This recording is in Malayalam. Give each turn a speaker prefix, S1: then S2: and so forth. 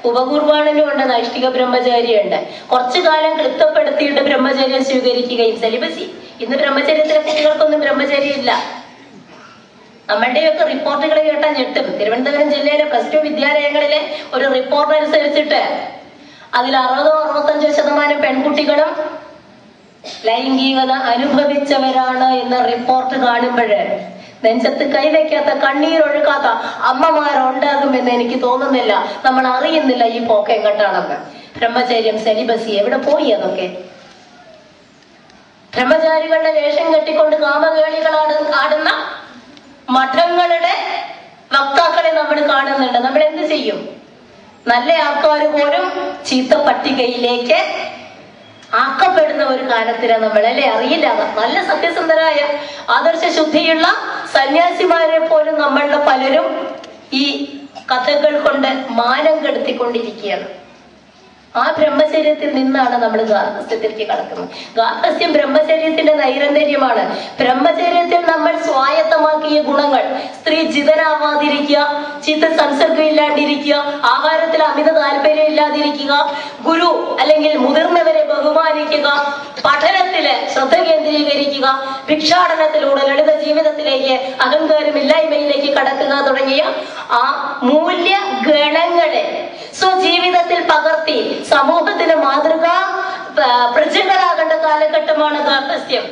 S1: ഉപകുർബാനനുണ്ട്, നൈഷ്ഠിക ബ്രഹ്മചാരിയുണ്ട്. കുറച്ചു കാലം കൃത്യപ്പെടുത്തിയിട്ട് ബ്രഹ്മചര്യം സ്വീകരിക്കുകയും സെലിബസി. ഇന്ന് ബ്രഹ്മചര്യത്തിലെ കുട്ടികൾക്കൊന്നും ബ്രഹ്മചര്യം ഇല്ല. നമ്മളുടെയൊക്കെ റിപ്പോർട്ടുകൾ കേട്ടാൽ ഞെട്ടും. തിരുവനന്തപുരം ജില്ലയിലെ +2 വിദ്യാലയങ്ങളിലെ ഒരു റിപ്പോർട്ട് അനുസരിച്ചിട്ട് അതിൽ 60-65% പെൺകുട്ടികളും ലൈംഗികത അനുഭവിച്ചവരാണ് എന്ന റിപ്പോർട്ട് കാണുമ്പോൾ നെഞ്ചത്ത് കൈവയ്ക്കാത്ത, കണ്ണീരൊഴുക്കാത്ത അമ്മമാരുണ്ടാകുമെന്ന് എനിക്ക് തോന്നുന്നില്ല. നമ്മൾ അറിയുന്നില്ല ഈ പോക്ക് എങ്ങോട്ടാണെന്ന്. ബ്രഹ്മചര്യം, സെലിബസി എവിടെ പോയി? അതൊക്കെ ബ്രഹ്മചാരികളുടെ വേഷം കെട്ടിക്കൊണ്ട് കാമകേളികളാണ് ആടുന്ന മഠങ്ങളുടെ വക്താക്കളെ നമ്മൾ കാണുന്നുണ്ട്. നമ്മൾ എന്ത് ചെയ്യും? നല്ല ആൾക്കാർ പോലും ചീത്ത പട്ടികയിലേക്ക് ആക്കപ്പെടുന്ന ഒരു കാലത്തിലാണ് നമ്മളല്ലേ. അറിയില്ല. നല്ല സത്യസന്ധരായ ആദർശ ശുദ്ധിയുള്ള സന്യാസിമാരെ പോലും നമ്മളുടെ പലരും ഈ കഥകൾ കൊണ്ട് മാനം കെടുത്തിക്കൊണ്ടിരിക്കുകയാണ്. ആ ബ്രഹ്മചര്യത്തിൽ നിന്നാണ് നമ്മൾ ഗാർഹസ്ഥ്യത്തിലേക്ക് കടക്കുന്നത്. ഗാർഹസ്ഥ്യം ബ്രഹ്മചര്യത്തിന്റെ നൈരന്തര്യമാണ്. ബ്രഹ്മചര്യത്തിൽ നമ്മൾ സ്വായത്തമാക്കിയ ഗുണങ്ങൾ: സ്ത്രീ ജിതനാവാതിരിക്കുക, ചീത്ത സംസർഗം ഇല്ലാണ്ടിരിക്കുക, ആഹാരത്തിൽ അമിത താല്പര്യം ഇല്ലാതിരിക്കുക, ഗുരു അല്ലെങ്കിൽ മുതിർന്നവരെ ബഹുമാനിക്കുക, പഠനത്തില് ശ്രദ്ധ കേന്ദ്രീകരിക്കുക, ഭിക്ഷാടനത്തിലൂടെ ലളിത ജീവിതത്തിലേക്ക്, അഹങ്കാരമില്ലായ്മയിലേക്ക് കടക്കുക തുടങ്ങിയ ആ മൂല്യ ഗണങ്ങളെ സ്വജീവിതത്തിൽ പകർത്തി സമൂഹത്തിന് മാതൃക പ്രജകളാകേണ്ട കാലഘട്ടമാണ് ഗാർഹസ്ഥ്യം.